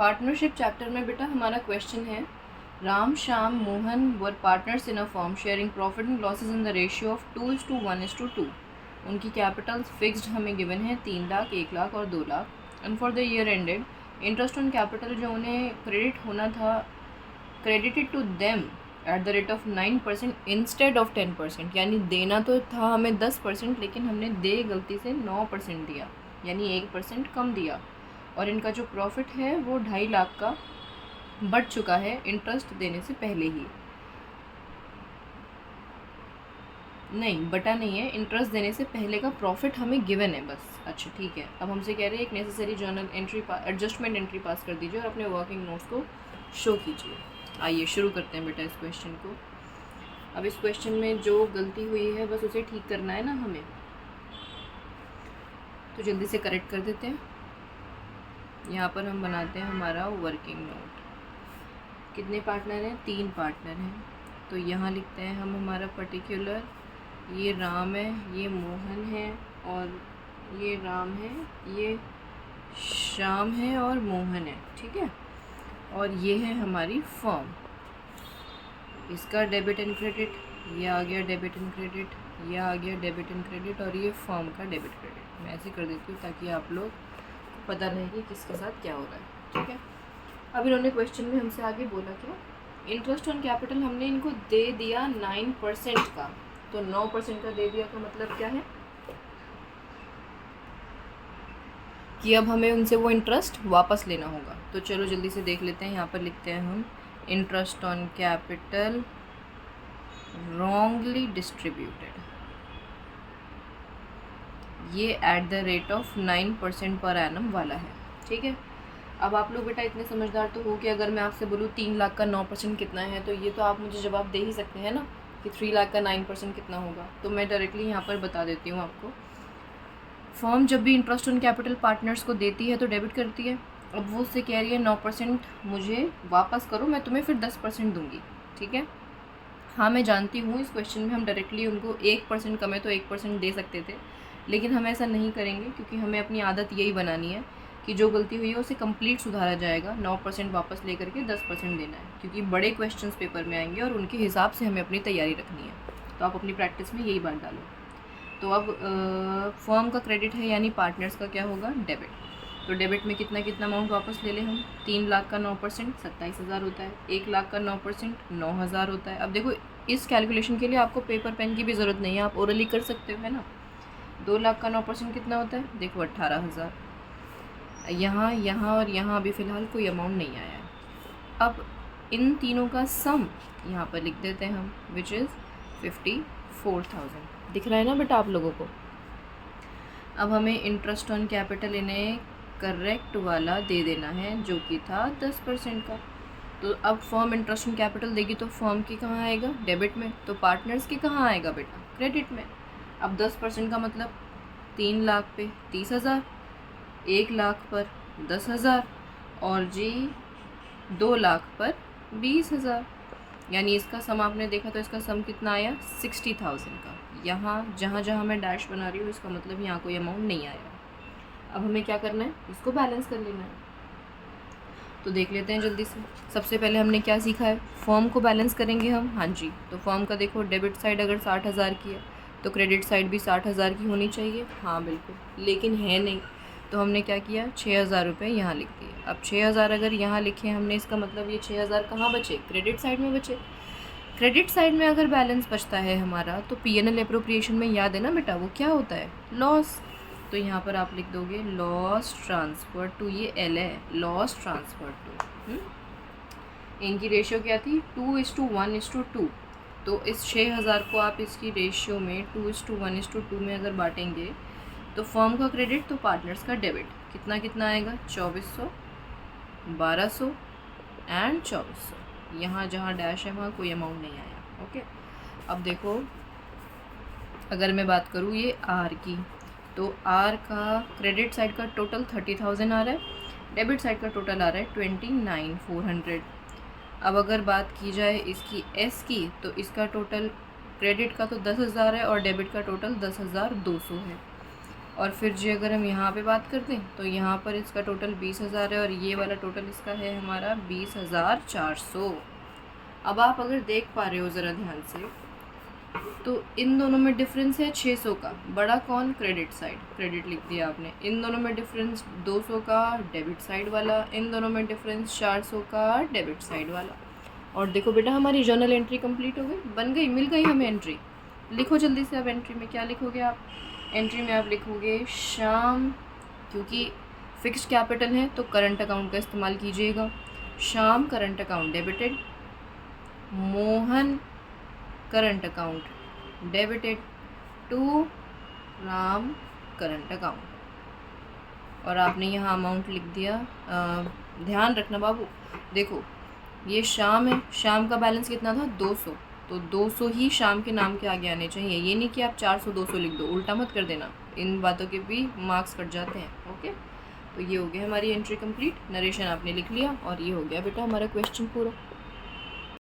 Partnership chapter में बेटा हमारा क्वेश्चन है, राम श्याम मोहन वर partners in a firm sharing profit and losses in the ratio of 2:1:2। उनकी कैपिटल्स फिक्स्ड हमें गिवन है 3 लाख, 1 लाख और 2 lakh. And for the year ended interest on capital जो उन्हें क्रेडिट होना था credited to them at the rate of 9% instead of 10%, यानी देना तो था हमें 10% लेकिन हमने दे गलती से 9% दिया, यानी 1% कम दिया। और इनका जो प्रॉफिट है वो 2.5 लाख का बढ़ चुका है इंटरेस्ट देने से पहले ही। नहीं, बटा नहीं है, इंटरेस्ट देने से पहले का प्रॉफिट हमें गिवन है बस। अच्छा ठीक है, अब हमसे कह रहे हैं एक necessary journal entry adjustment entry पास कर दीजिए और अपने वर्किंग नोट्स को शो कीजिए। आइए शुरू करते हैं बेटा इस क्वेश्चन को। अब इस क्वेश्चन में जो गलती हुई है बस उसे ठीक करना है ना हमें, तो जल्दी से करेक्ट कर देते हैं। यहाँ पर हम बनाते हैं हमारा वर्किंग नोट। कितने पार्टनर हैं? 3 पार्टनर हैं। तो यहाँ लिखते हैं हम हमारा पर्टिकुलर, ये राम है, ये मोहन है और ये राम है, ये श्याम है और मोहन है, ठीक है। और ये है हमारी फर्म, इसका डेबिट एंड क्रेडिट, ये आ गया डेबिट एंड क्रेडिट, ये आ गया डेबिट एंड क्रेडिट और ये फर्म का डेबिट क्रेडिट। मैं ऐसे कर देती हूँ ताकि आप लोग पता रहे कि किसके साथ क्या हो रहा है, ठीक है। अब इन्होंने क्वेश्चन में हमसे आगे बोला क्या, इंटरेस्ट ऑन कैपिटल हमने इनको दे दिया 9% का, तो 9% का दे दिया का मतलब क्या है कि अब हमें उनसे वो इंटरेस्ट वापस लेना होगा। तो चलो जल्दी से देख लेते हैं। यहाँ पर लिखते हैं हम interest on capital wrongly distributed, ये at the rate of 9% per annum वाला है, ठीक है। अब आप लोग बेटा इतने समझदार तो हो कि अगर मैं आपसे बोलूँ 3 लाख का 9% कितना है, तो ये तो आप मुझे जवाब दे ही सकते हैं ना कि 3 लाख का 9% कितना होगा। तो मैं डायरेक्टली यहाँ पर बता देती हूँ आपको। फर्म जब भी इंटरेस्ट ऑन कैपिटल पार्टनर्स को देती है तो डेबिट करती है। अब वो उससे कह रही है 9% मुझे वापस करो, मैं तुम्हें फिर 10% दूँगी, ठीक है। हाँ मैं जानती हूँ इस क्वेश्चन में हम डायरेक्टली उनको 1% कम है तो 1% दे सकते थे, लेकिन हम ऐसा नहीं करेंगे क्योंकि हमें अपनी आदत यही बनानी है कि जो गलती हुई है उसे कंप्लीट सुधारा जाएगा। 9% वापस लेकर के 10% देना है, क्योंकि बड़े क्वेश्चंस पेपर में आएंगे और उनके हिसाब से हमें अपनी तैयारी रखनी है। तो आप अपनी प्रैक्टिस में यही बात डालो। तो अब फर्म का क्रेडिट है यानी पार्टनर्स का क्या होगा, डेबिट। तो डेबिट में कितना कितना अमाउंट वापस ले लें हम। 3 लाख का 9% 27,000 होता है। 1 लाख का 9% 9,000 होता है। अब देखो इस कैलकुलेशन के लिए आपको पेपर पेन की भी ज़रूरत नहीं है, आप ओरली कर सकते हो, है ना। 2 लाख का 9% कितना होता है, देखो 18,000। यहाँ और यहाँ अभी फ़िलहाल कोई अमाउंट नहीं आया है। अब इन तीनों का सम यहाँ पर लिख देते हैं हम, विच इज़ 54,000। दिख रहा है ना बेटा आप लोगों को। अब हमें इंटरेस्ट ऑन कैपिटल इन्हें करेक्ट वाला दे देना है जो कि था 10% का। तो अब फर्म इंटरेस्ट ऑन कैपिटल देगी तो फर्म की कहाँ आएगा, डेबिट में। तो पार्टनर्स की कहाँ आएगा बेटा, क्रेडिट में। अब 10% का मतलब 3 लाख पे 30,000, 1 लाख पर 10,000 और जी 2 लाख पर 20,000, यानी इसका सम आपने देखा तो इसका सम कितना आया 60,000 का। यहाँ जहाँ मैं डैश बना रही हूँ इसका मतलब यहाँ कोई अमाउंट नहीं आया। अब हमें क्या करना है, इसको बैलेंस कर लेना है। तो देख लेते हैं जल्दी से। सबसे पहले हमने क्या सीखा है, फर्म को बैलेंस करेंगे हम। हाँ जी, तो फर्म का देखो डेबिट साइड अगर 60,000 की है तो क्रेडिट साइड भी 60,000 की होनी चाहिए। हाँ बिल्कुल, लेकिन है नहीं, तो हमने क्या किया 6,000 रुपये यहाँ लिख दिए। अब 6,000 अगर यहाँ लिखे हमने, इसका मतलब ये 6,000 कहाँ बचे, क्रेडिट साइड में बचे। क्रेडिट साइड में अगर बैलेंस बचता है हमारा तो P&L एप्रोप्रिएशन में याद है ना बेटा वो क्या होता है, लॉस। तो यहाँ पर आप लिख दोगे लॉस ट्रांसफर टू, ये L है, लॉस ट्रांसफर टू। इनकी रेशियो क्या थी 2:1:2। तो इस 6,000 को आप इसकी रेशियो में 2:1:2 में अगर बांटेंगे तो फर्म का क्रेडिट तो पार्टनर्स का डेबिट कितना कितना आएगा, 2,400, 1,200 एंड 2,400। यहाँ जहाँ डैश है वहाँ कोई अमाउंट नहीं आया, ओके। अब देखो अगर मैं बात करूँ ये R की, तो R का क्रेडिट साइड का टोटल 30,000 आ रहा है, डेबिट साइड का टोटल आ रहा है 29,400। अब अगर बात की जाए इसकी S की, तो इसका टोटल क्रेडिट का तो 10,000 है और डेबिट का टोटल 10,200 है। और फिर जी अगर हम यहाँ पे बात करते हैं तो यहाँ पर इसका टोटल 20,000 है और ये वाला टोटल इसका है हमारा 20,400। अब आप अगर देख पा रहे हो ज़रा ध्यान से, तो इन दोनों में डिफरेंस है 600 का। बड़ा कौन? क्रेडिट साइड, क्रेडिट लिख दिया आपने। इन दोनों में डिफरेंस 200 का, डेबिट साइड वाला। इन दोनों में डिफरेंस 400 का, डेबिट साइड वाला। और देखो बेटा हमारी जर्नल एंट्री कंप्लीट हो गई, बन गई, मिल गई हमें एंट्री। लिखो जल्दी से। अब एंट्री में क्या लिखोगे आप? एंट्री में आप लिखोगे श्याम, क्योंकि फिक्स्ड कैपिटल है तो करंट अकाउंट का इस्तेमाल कीजिएगा। Shyam current account debited, Mohan current account debited to Ram current account. और आपने यहाँ अमाउंट लिख दिया। ध्यान रखना बाबू, देखो ये श्याम है, श्याम का बैलेंस कितना था? 200, तो 200 ही श्याम के नाम के आगे आने चाहिए। ये नहीं कि आप 400 200 लिख दो, उल्टा मत कर देना, इन बातों के भी मार्क्स कट जाते हैं। ओके, तो ये हो गया हमारी एंट्री कंप्लीट। नरेशन आपने लिख लिया और ये हो गया बेटा हमारा क्वेश्चन पूरा।